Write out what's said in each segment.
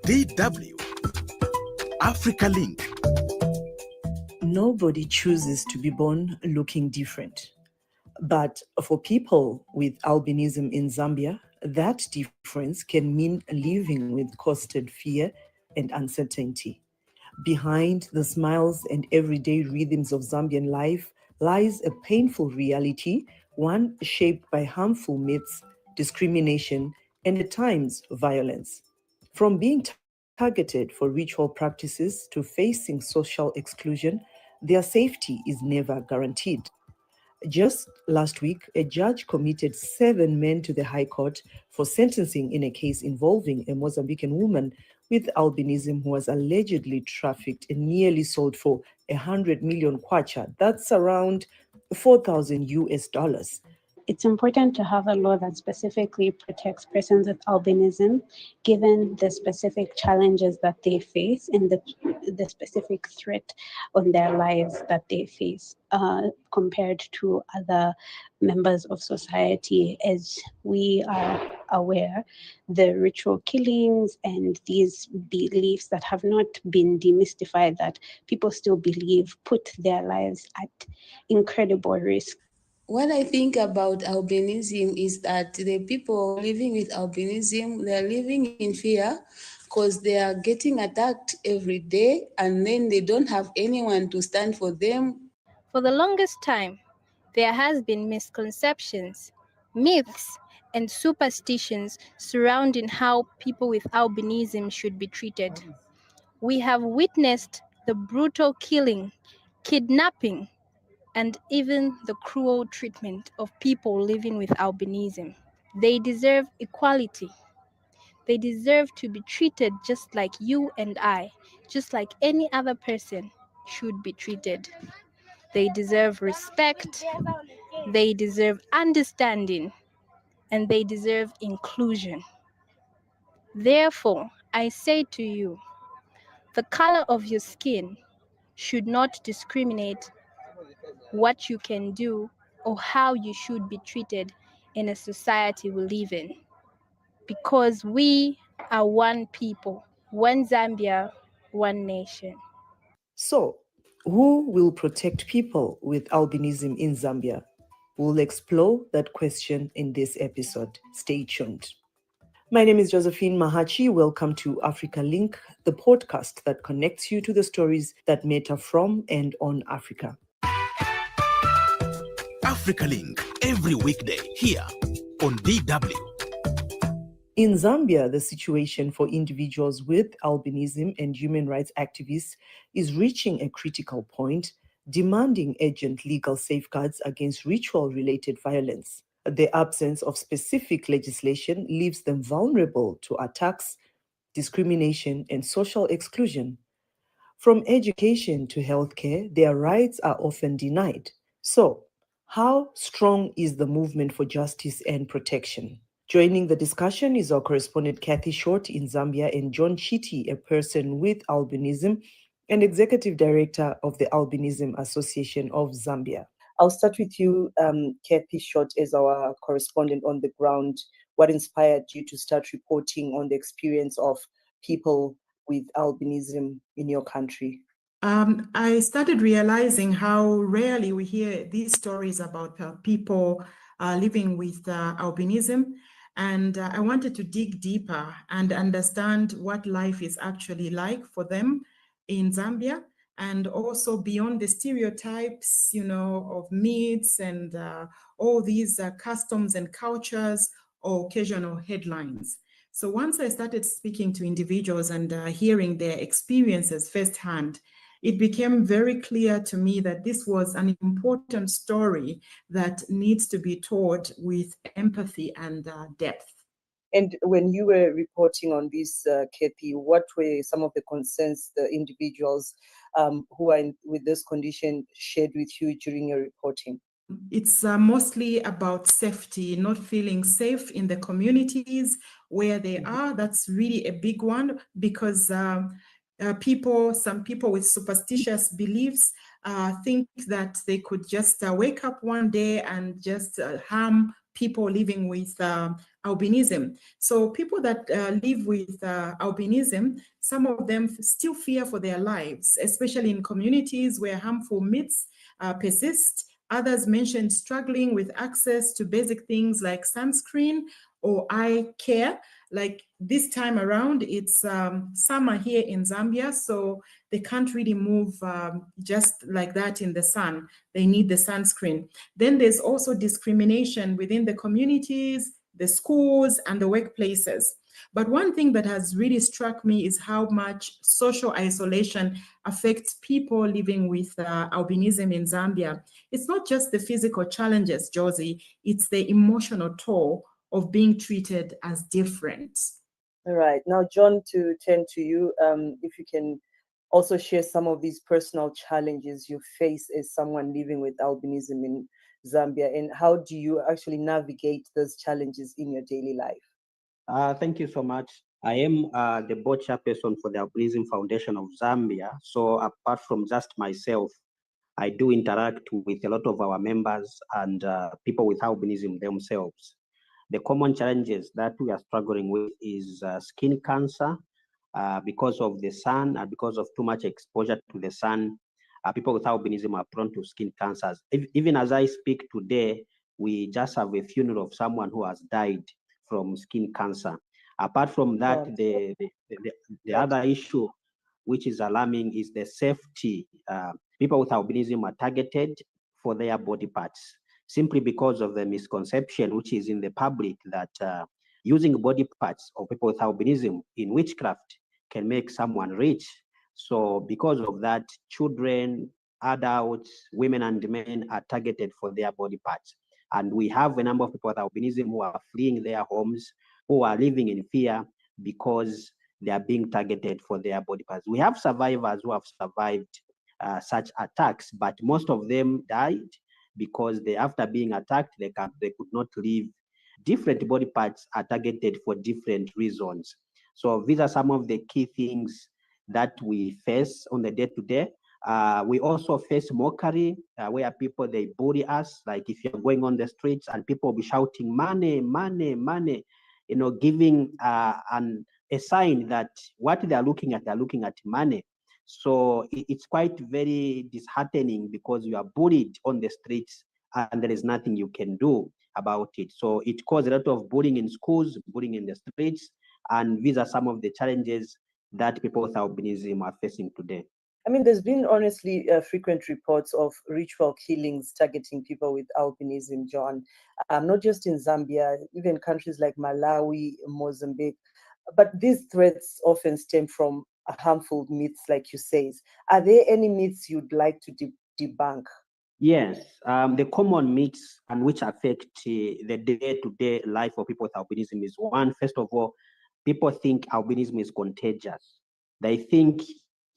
DW Africa Link. Nobody chooses to be born looking different. But for people with albinism in Zambia, that difference can mean living with constant fear and uncertainty. Behind the smiles and everyday rhythms of Zambian life lies a painful reality, one shaped by harmful myths, discrimination, and at times violence. From being targeted for ritual practices to facing social exclusion, their safety is never guaranteed. Just last week, a judge committed 7 men to the High Court for sentencing in a case involving a Mozambican woman with albinism who was allegedly trafficked and nearly sold for 100 million kwacha. That's around 4,000 US dollars. It's important to have a law that specifically protects persons with albinism, given the specific challenges that they face and the specific threat on their lives that they face compared to other members of society. As we are aware, the ritual killings and these beliefs that have not been demystified, that people still believe, put their lives at incredible risk. What I think about albinism is that the people living with albinism, they're living in fear because they are getting attacked every day and then they don't have anyone to stand for them. For the longest time, there has been misconceptions, myths, and superstitions surrounding how people with albinism should be treated. We have witnessed the brutal killing, kidnapping, and even the cruel treatment of people living with albinism. They deserve equality. They deserve to be treated just like you and I, just like any other person should be treated. They deserve respect, they deserve understanding, and they deserve inclusion. Therefore, I say to you, the color of your skin should not discriminate what you can do or how you should be treated in a society we live in. Because we are one people, one Zambia, one nation. So, who will protect people with albinism in Zambia? We'll explore that question in this episode. Stay tuned. My name is Josephine Mahachi. Welcome to Africa Link, the podcast that connects you to the stories that matter from and on Africa. Africa Link, every weekday here on DW. In Zambia, the situation for individuals with albinism and human rights activists is reaching a critical point, demanding urgent legal safeguards against ritual-related violence. The absence of specific legislation leaves them vulnerable to attacks, discrimination, and social exclusion. From education to healthcare, their rights are often denied. So, how strong is the movement for justice and protection? Joining the discussion is our correspondent Kathy Short in Zambia and John Chitty, a person with albinism and executive director of the Albinism Association of Zambia. I'll start with you, Kathy Short, as our correspondent on the ground. What inspired you to start reporting on the experience of people with albinism in your country? I started realizing how rarely we hear these stories about people living with albinism. And I wanted to dig deeper and understand what life is actually like for them in Zambia, and also beyond the stereotypes, of myths and all these customs and cultures or occasional headlines. So once I started speaking to individuals and hearing their experiences firsthand, it became very clear to me that this was an important story that needs to be told with empathy and depth. And when you were reporting on this, Kathy, what were some of the concerns the individuals who are with this condition shared with you during your reporting? It's mostly about safety, not feeling safe in the communities where they are. That's really a big one, because some people with superstitious beliefs think that they could just wake up one day and just harm people living with albinism. So people that live with albinism, some of them still fear for their lives, especially in communities where harmful myths persist. Others mentioned struggling with access to basic things like sunscreen or eye care. Like this time around, it's summer here in Zambia, so they can't really move just like that in the sun. They need the sunscreen. Then there's also discrimination within the communities, the schools, and the workplaces. But one thing that has really struck me is how much social isolation affects people living with albinism in Zambia. It's not just the physical challenges, Josie, it's the emotional toll of being treated as different. All right. Now, John, to turn to you, if you can also share some of these personal challenges you face as someone living with albinism in Zambia, and how do you actually navigate those challenges in your daily life? Thank you so much. I am the board chairperson for the Albinism Foundation of Zambia. So apart from just myself, I do interact with a lot of our members and people with albinism themselves. The common challenges that we are struggling with is skin cancer because of the sun and because of too much exposure to the sun. People with albinism are prone to skin cancers. Even as I speak today, we just have a funeral of someone who has died from skin cancer. Apart from that, the other issue which is alarming is the safety. People with albinism are targeted for their body parts simply because of the misconception which is in the public that using body parts of people with albinism in witchcraft can make someone rich. So because of that, children, adults, women and men are targeted for their body parts. And we have a number of people with albinism who are fleeing their homes, who are living in fear because they are being targeted for their body parts. We have survivors who have survived such attacks, but most of them died because after being attacked, they could not live. Different body parts are targeted for different reasons. So these are some of the key things that we face on the day-to-day. We also face mockery, where people, they bully us. Like if you're going on the streets and people will be shouting, money, money, money, giving a sign that what they're looking at money. So it's quite very disheartening because you are bullied on the streets and there is nothing you can do about it. So it caused a lot of bullying in schools, bullying in the streets, and these are some of the challenges that people with albinism are facing today. I mean, there's been honestly frequent reports of ritual killings targeting people with albinism, John, not just in Zambia, even countries like Malawi, Mozambique. But these threats often stem from harmful myths, like you say. Are there any myths you'd like to debunk? Yes, the common myths and which affect the day-to-day life of people with albinism is one, first of all, people think albinism is contagious. They think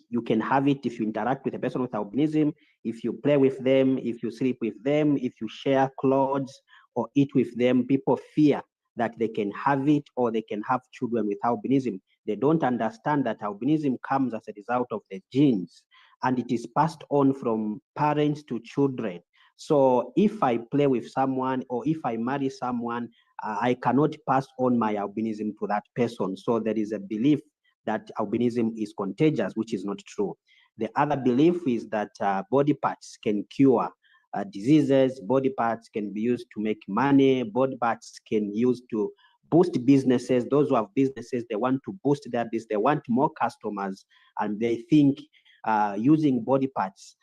you can have it if you interact with a person with albinism, if you play with them, if you sleep with them, if you share clothes or eat with them. People fear that they can have it or they can have children with albinism. They don't understand that albinism comes as a result of the genes and it is passed on from parents to children. So if I play with someone or if I marry someone, I cannot pass on my albinism to that person. So there is a belief that albinism is contagious, which is not true. The other belief is that body parts can cure diseases, body parts can be used to make money, body parts can be used to boost businesses. Those who have businesses, they want to boost their business, they want more customers, and they think using body parts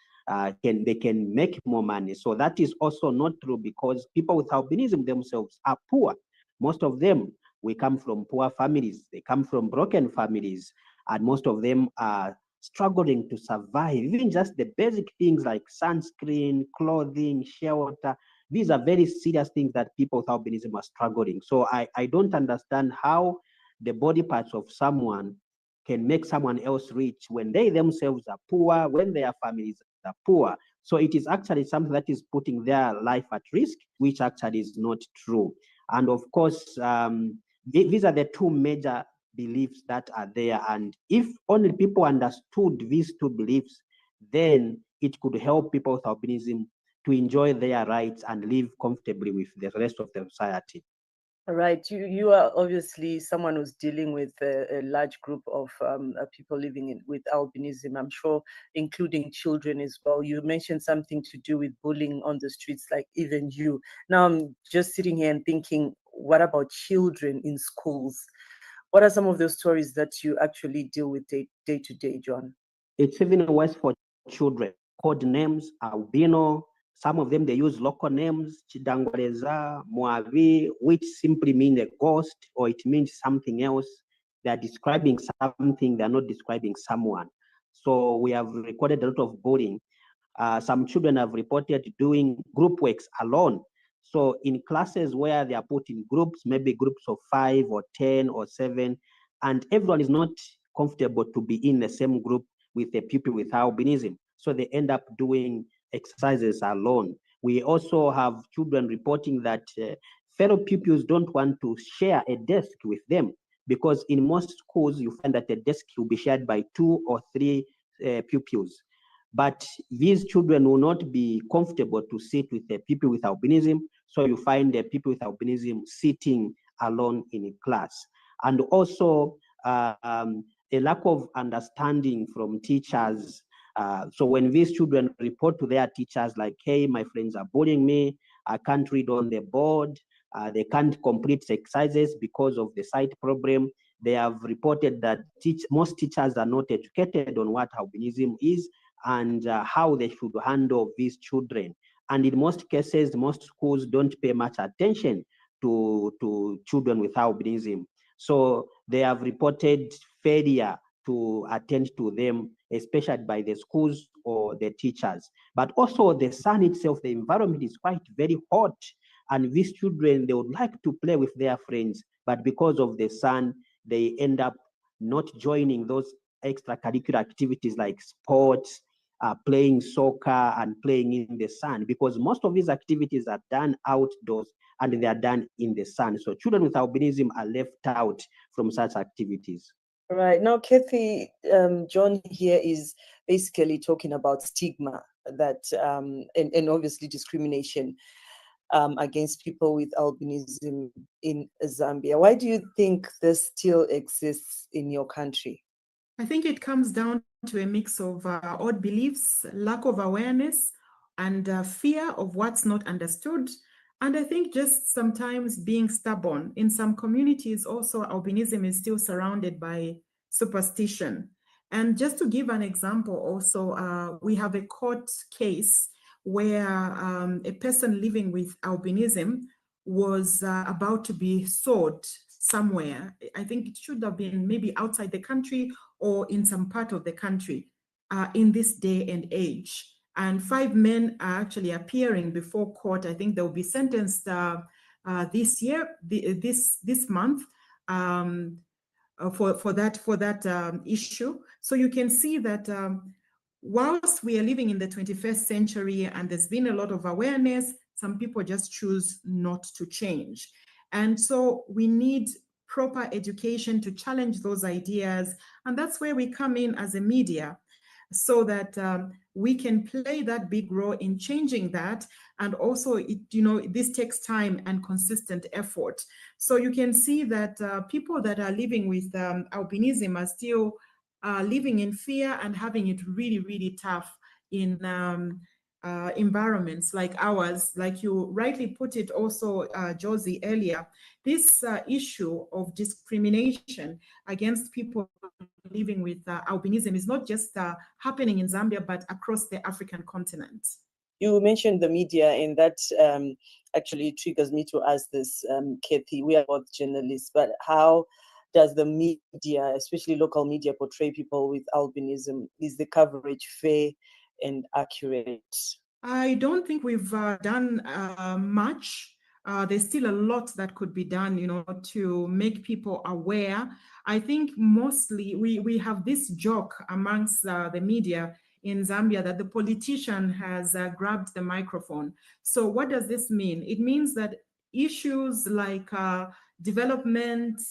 they can make more money. So that is also not true because people with albinism themselves are poor. Most of them, we come from poor families, they come from broken families, and most of them are struggling to survive. Even just the basic things like sunscreen, clothing, shelter, these are very serious things that people with albinism are struggling. So I don't understand how the body parts of someone can make someone else rich when they themselves are poor, when their families are poor. So it is actually something that is putting their life at risk, which actually is not true. And of course, these are the two major beliefs that are there. And if only people understood these two beliefs, then it could help people with albinism to enjoy their rights and live comfortably with the rest of the society. Right. You are obviously someone who's dealing with a large group of people living with albinism, I'm sure, including children as well. You mentioned something to do with bullying on the streets, like even you. Now I'm just sitting here and thinking, what about children in schools? What are some of those stories that you actually deal with day to day, John? It's even worse for children. Code names, albino. Some of them, they use local names, Chidangwareza, Moavi, which simply mean a ghost, or it means something else. They're describing something, they're not describing someone. So we have recorded a lot of bullying. Some children have reported doing group works alone. So in classes where they are put in groups, maybe groups of 5 or 10 or 7, and everyone is not comfortable to be in the same group with a pupil with albinism. So they end up doing exercises alone. We also have children reporting that fellow pupils don't want to share a desk with them, because in most schools you find that a desk will be shared by 2 or 3 pupils. But these children will not be comfortable to sit with the people with albinism, so you find the people with albinism sitting alone in class. And also a lack of understanding from teachers. So when these children report to their teachers like, hey, my friends are bullying me, I can't read on the board, they can't complete exercises because of the sight problem, they have reported that most teachers are not educated on what albinism is and how they should handle these children. And in most cases, most schools don't pay much attention to children with albinism. So they have reported failure to attend to them, especially by the schools or the teachers. But also the sun itself, the environment is quite very hot. And these children, they would like to play with their friends, but because of the sun, they end up not joining those extracurricular activities like sports, playing soccer and playing in the sun, because most of these activities are done outdoors and they are done in the sun. So children with albinism are left out from such activities. Right. Now, Kathy, John here is basically talking about stigma that and obviously discrimination against people with albinism in Zambia. Why do you think this still exists in your country? I think it comes down to a mix of odd beliefs, lack of awareness, and fear of what's not understood. And I think just sometimes being stubborn. In some communities also, albinism is still surrounded by superstition. And just to give an example also, we have a court case where a person living with albinism was about to be sold somewhere. I think it should have been maybe outside the country or in some part of the country in this day and age. And 5 men are actually appearing before court. I think they'll be sentenced this year, this month, for that issue. So you can see that whilst we are living in the 21st century and there's been a lot of awareness, some people just choose not to change. And so we need proper education to challenge those ideas. And that's where we come in as a media, so that we can play that big role in changing that. And also, this takes time and consistent effort. So you can see that people that are living with albinism are still living in fear and having it really, really tough in environments like ours. Like you rightly put it also, Josie, earlier, this issue of discrimination against people living with albinism is not just happening in Zambia, but across the African continent. You mentioned the media, and that actually triggers me to ask this, Kathy. We are both journalists, but how does the media, especially local media, portray people with albinism? Is the coverage fair and accurate? I don't think we've done much. There's still a lot that could be done, to make people aware. I think mostly we have this joke amongst the media in Zambia that the politician has grabbed the microphone. So what does this mean? It means that issues like development,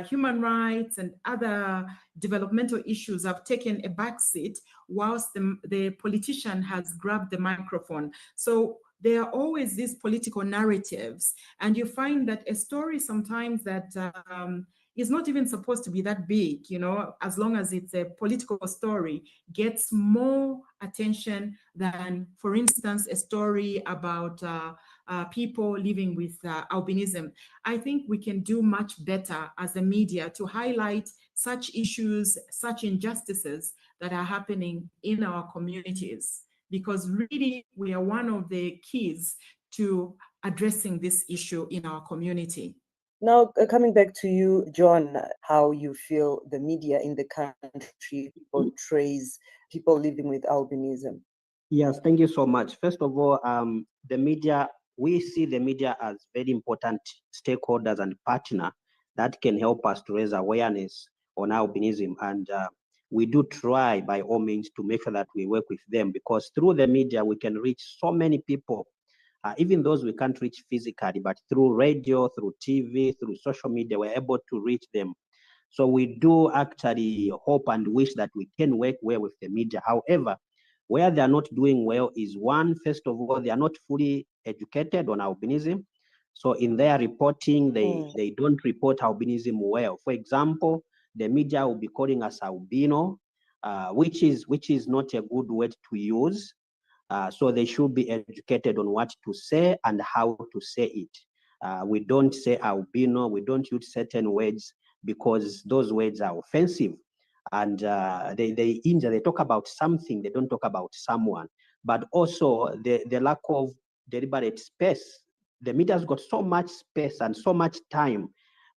human rights and other developmental issues have taken a backseat whilst the politician has grabbed the microphone. So there are always these political narratives, and you find that a story sometimes that is not even supposed to be that big, as long as it's a political story, gets more attention than, for instance, a story about people living with albinism. I think we can do much better as a media to highlight such issues, such injustices that are happening in our communities, because really we are one of the keys to addressing this issue in our community. Now, coming back to you, John, how you feel the media in the country portrays people living with albinism. Yes, thank you so much. First of all, the media, we see the media as very important stakeholders and partner that can help us to raise awareness on albinism. And we do try by all means to make sure that we work with them, because through the media, we can reach so many people, even those we can't reach physically, but through radio, through TV, through social media, we're able to reach them. So we do actually hope and wish that we can work well with the media. However, where they are not doing well is, one, first of all, they are not fully educated on albinism. So in their reporting, they don't report albinism well. For example, the media will be calling us albino, which is not a good word to use. So they should be educated on what to say and how to say it. We don't say albino, we don't use certain words because those words are offensive. And they injure, they talk about something, they don't talk about someone. But also the lack of deliberate space. The media's got so much space and so much time,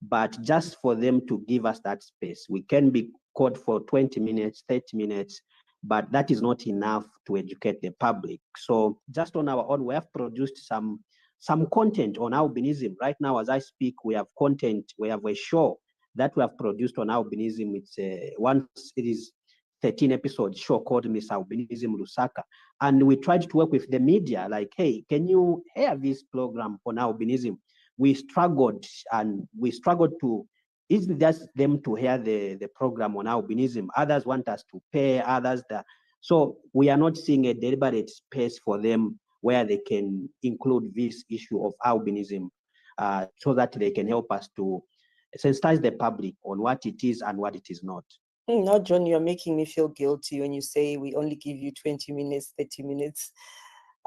but just for them to give us that space, we can be called for 20 minutes, 30 minutes, but that is not enough to educate the public. So just on our own, we have produced some content on albinism. Right now, as I speak, we have content, we have a show that we have produced on albinism. It's it is 13 episode show called Miss Albinism Lusaka. And we tried to work with the media, like, hey, can you air this program on albinism? We struggled to, it's just them to hear the program on albinism. Others want us to pay, others that. So we are not seeing a deliberate space for them where they can include this issue of albinism, so that they can help us to sensitize the public on what it is and what it is not. Now, John, you're making me feel guilty when you say we only give you 20 minutes, 30 minutes.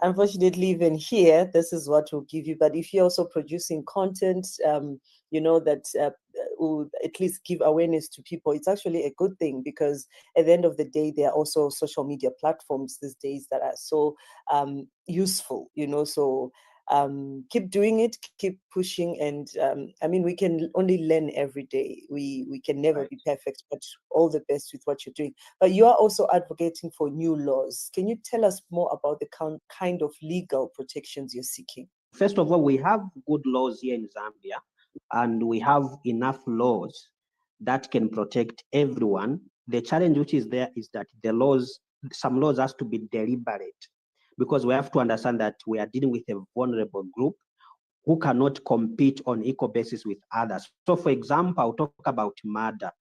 Unfortunately, even here, this is what we'll give you. But if you're also producing content, that will at least give awareness to people, it's actually a good thing, because at the end of the day, there are also social media platforms these days that are so useful, so keep doing it, keep pushing. And we can only learn every day. We can never be perfect, but all the best with what you're doing. But you are also advocating for new laws. Can you tell us more about the kind of legal protections you're seeking? First of all, we have good laws here in Zambia, and we have enough laws that can protect everyone. The challenge which is there is that some laws has to be deliberate, because we have to understand that we are dealing with a vulnerable group who cannot compete on equal basis with others. So for example, I'll talk about murder.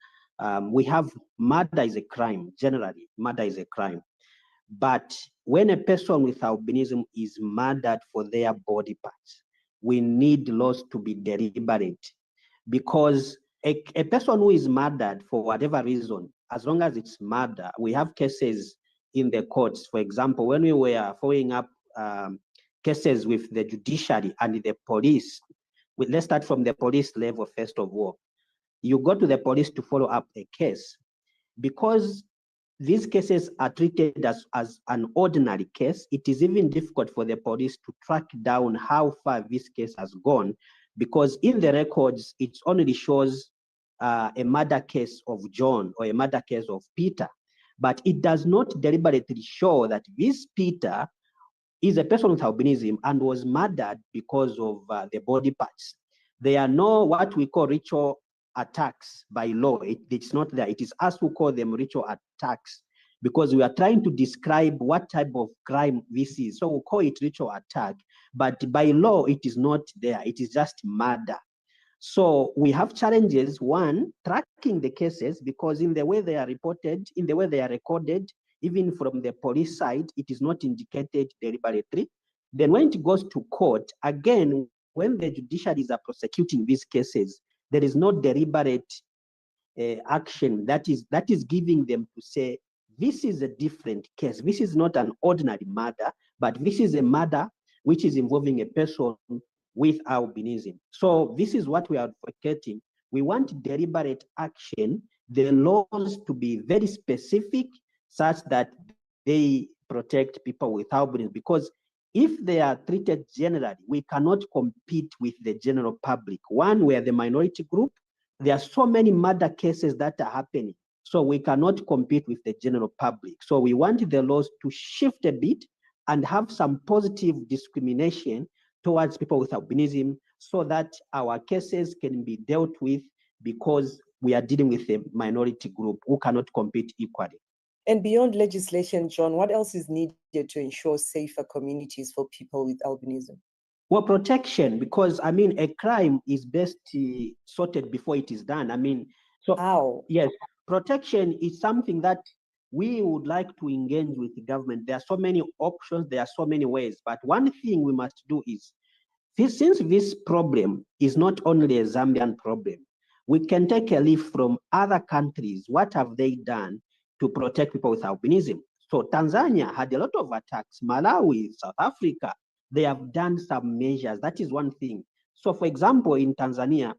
We have murder is a crime, generally, murder is a crime. But when a person with albinism is murdered for their body parts, we need laws to be deliberate, because a person who is murdered for whatever reason, as long as it's murder, we have cases in the courts. For example, when we were following up cases with the judiciary and the police, let's start from the police level first of all. You go to the police to follow up a case, because these cases are treated as an ordinary case. It is even difficult for the police to track down how far this case has gone, because in the records, it only shows a murder case of John or a murder case of Peter, but it does not deliberately show that this Peter is a person with albinism and was murdered because of the body parts. There are no what we call ritual attacks by law. It's not there. It is us who call them ritual attacks, because we are trying to describe what type of crime this is. So we'll call it ritual attack, but by law, it is not there. It is just murder. So we have challenges. One, tracking the cases, because in the way they are reported, in the way they are recorded, even from the police side, it is not indicated deliberately. Then when it goes to court, again, when the judiciaries are prosecuting these cases, there is no deliberate action that is giving them to say, this is a different case. This is not an ordinary murder, but this is a murder which is involving a person with albinism. So this is what we are advocating. We want deliberate action, the laws to be very specific such that they protect people with albinism, because if they are treated generally, we cannot compete with the general public. One, we are the minority group. There are so many murder cases that are happening. So we cannot compete with the general public. So we want the laws to shift a bit and have some positive discrimination towards people with albinism so that our cases can be dealt with, because we are dealing with a minority group who cannot compete equally. And beyond legislation, John, what else is needed to ensure safer communities for people with albinism? Well, protection, because I mean, a crime is best sorted before it is done. I mean, so how? Yes, protection is something that we would like to engage with the government. There are so many options, there are so many ways, but one thing we must do is, since this problem is not only a Zambian problem, we can take a leaf from other countries. What have they done to protect people with albinism? So Tanzania had a lot of attacks. Malawi, South Africa, they have done some measures. That is one thing. So for example, in Tanzania,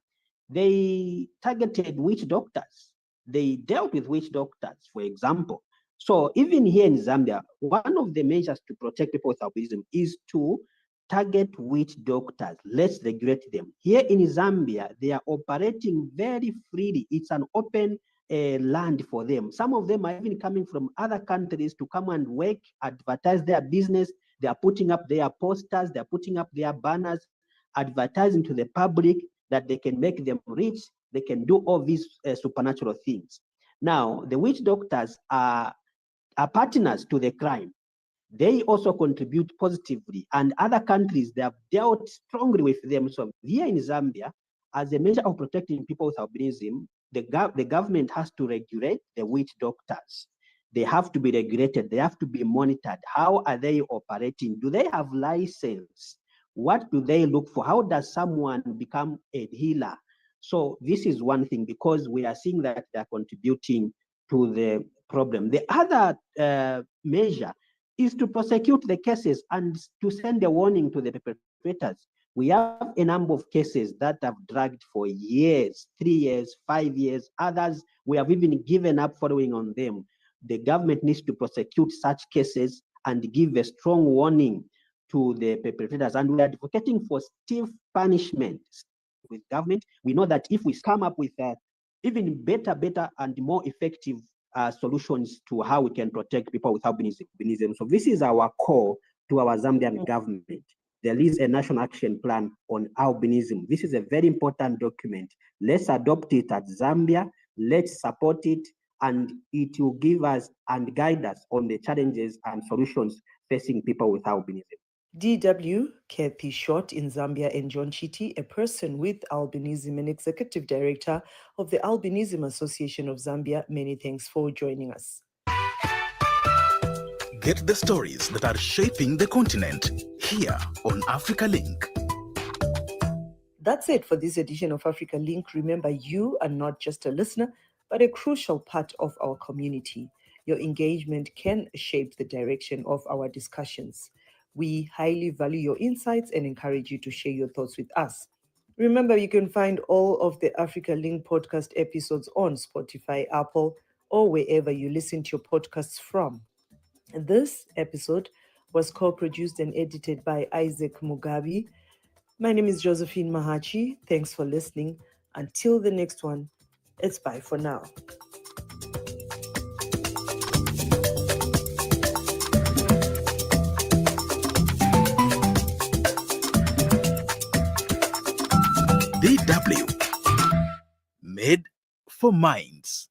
they targeted witch doctors. They dealt with witch doctors, for example. So even here in Zambia, one of the measures to protect people with albinism is to target witch doctors. Let's regulate them. Here in Zambia, they are operating very freely. It's an open land for them. Some of them are even coming from other countries to come and work, advertise their business. They are putting up their posters, they are putting up their banners, advertising to the public that they can make them rich, they can do all these supernatural things. Now, the witch doctors are partners to the crime. They also contribute positively, and other countries, they have dealt strongly with them. So here in Zambia, as a measure of protecting people with albinism, the government has to regulate the witch doctors. They have to be regulated, they have to be monitored. How are they operating? Do they have license? What do they look for? How does someone become a healer? So this is one thing, because we are seeing that they are contributing to the problem. The other measure is to prosecute the cases and to send a warning to the perpetrators. We have a number of cases that have dragged for years, 3 years, 5 years. Others, we have even given up following on them. The government needs to prosecute such cases and give a strong warning to the perpetrators. And we are advocating for stiff punishment with government. We know that if we come up with even better and more effective solutions to how we can protect people with albinism. So this is our call to our Zambian government. There is a national action plan on albinism. This is a very important document. Let's adopt it at Zambia. Let's support it, and it will give us and guide us on the challenges and solutions facing people with albinism. DW, Kathy Short in Zambia, and John Chiti, a person with albinism and executive director of the Albinism Association of Zambia. Many thanks for joining us. Get the stories that are shaping the continent here on Africa Link. That's it for this edition of Africa Link. Remember, you are not just a listener, but a crucial part of our community. Your engagement can shape the direction of our discussions. We highly value your insights and encourage you to share your thoughts with us. Remember, you can find all of the Africa Link podcast episodes on Spotify, Apple, or wherever you listen to your podcasts from. This episode was co-produced and edited by Isaac Mugabi. My name is Josephine Mahachi. Thanks for listening. Until the next one, it's bye for now. DW, made for minds.